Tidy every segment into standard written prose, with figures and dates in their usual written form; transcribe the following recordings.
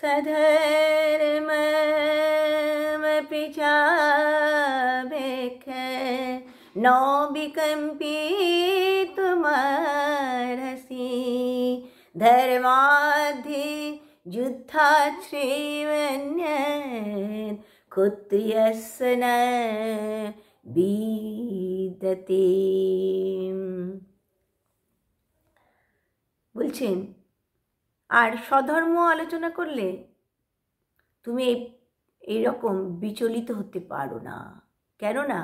सधर्ममपि चावेख न विकम्पितुमर्हसि धर्माद्धि युद्धात् श्रीमन्यत् क्षत्रियस्य न বিদ্যতে। বলছেন আর স্বধর্ম আলোচনা করলে তুমি এইরকম বিচলিত হতে পারো না। কেননা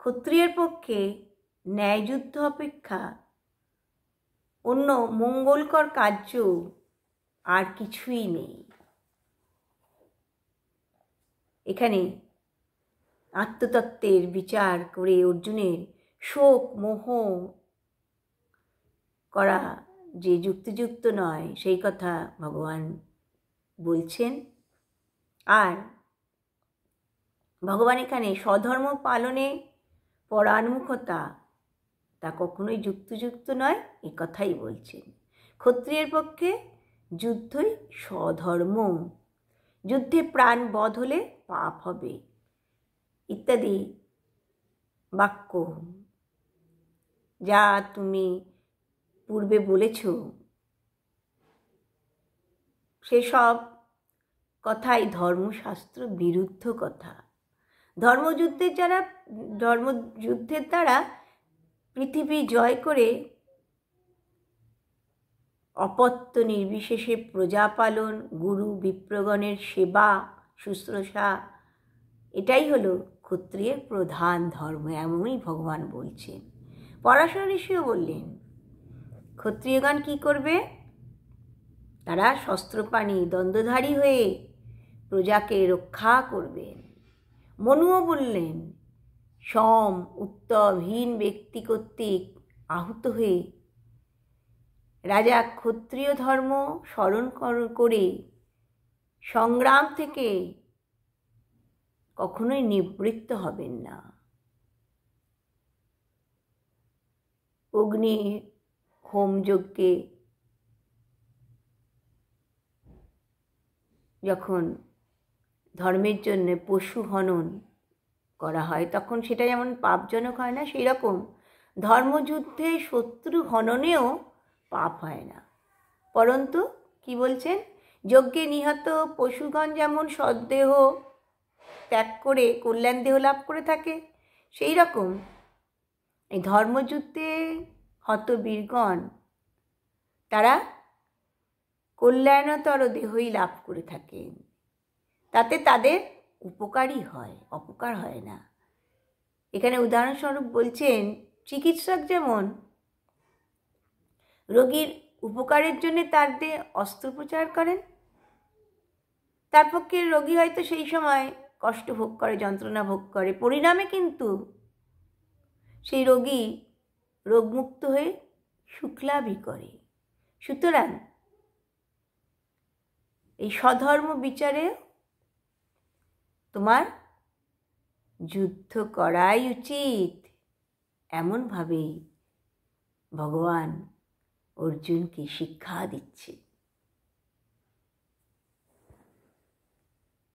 ক্ষত্রিয়ের পক্ষে ন্যায়যুদ্ধ অপেক্ষা অন্য মঙ্গলকর কার্য আর কিছুই নেই। এখানে আত্মতত্ত্বের বিচার করে অর্জুনের শোক মোহ করা যে যুক্তিযুক্ত নয় সেই কথা ভগবান বলছেন। আর ভগবান এখানে স্বধর্ম পালনে পরাণমুখতা তা কখনোই যুক্তিযুক্ত নয় এ কথাই বলছেন। ক্ষত্রিয়ের পক্ষে যুদ্ধই স্বধর্ম, যুদ্ধে প্রাণ বধ হলে পাপ হবে ইত্যাদি বাক্য যা তুমি পূর্বে বলেছ সেসব কথাই ধর্মশাস্ত্র বিরুদ্ধ কথা। ধর্মযুদ্ধের দ্বারা পৃথিবী জয় করে অপত্য নির্বিশেষে প্রজা পালন, গুরু বিপ্রগণের সেবা শুশ্রূষা, এটাই হলো ক্ষত্রিয়ের প্রধান ধর্ম, এমনই ভগবান বলছেন। পরাশর ঋষিও বললেন ক্ষত্রিয়গণ কি করবে? তারা শস্ত্রপাণি দ্বন্দ্বধারী হয়ে প্রজাকে রক্ষা করবেন। মনুও বললেন সম উত্তম হীন ব্যক্তি কর্তৃক আহত হয়ে রাজা ক্ষত্রিয় ধর্ম স্মরণ করে সংগ্রাম থেকে কখনোই নিবৃত্ত হবেন না। অগ্নি হোমযজ্ঞে যখন ধর্মের জন্য পশু হনন করা হয় তখন সেটা যেমন পাপজনক হয় না, সেই রকম ধর্মযুদ্ধে শত্রু হননেও পাপ হয় না। পরন্তু কি বলছেন, যজ্ঞে নিহত পশুগণ যেমন সদ্দেহ ত্যাগ করে কল্যাণ দেহ লাভ করে থাকে, সেই রকম এই ধর্মযুদ্ধে হত বীরগণ তারা কল্যাণতর দেহই লাভ করে থাকেন। তাতে তাদের উপকারই হয়, অপকার হয় না। এখানে উদাহরণস্বরূপ বলছেন চিকিৎসক যেমন রোগীর উপকারের জন্য তার দেহে অস্ত্রোপচার করেন, তার পক্ষে রোগী হয়তো সেই সময় কষ্ট ভোগ করে, যন্ত্রণা ভোগ করে, পরিণামে কিন্তু সেই রোগী রোগমুক্ত হয়ে সুখলাভই করে। সুতরাং এই স্বধর্ম বিচারে তোমার যুদ্ধ করাই উচিত, এমনভাবেই ভগবান অর্জুনকে শিক্ষা দিচ্ছে।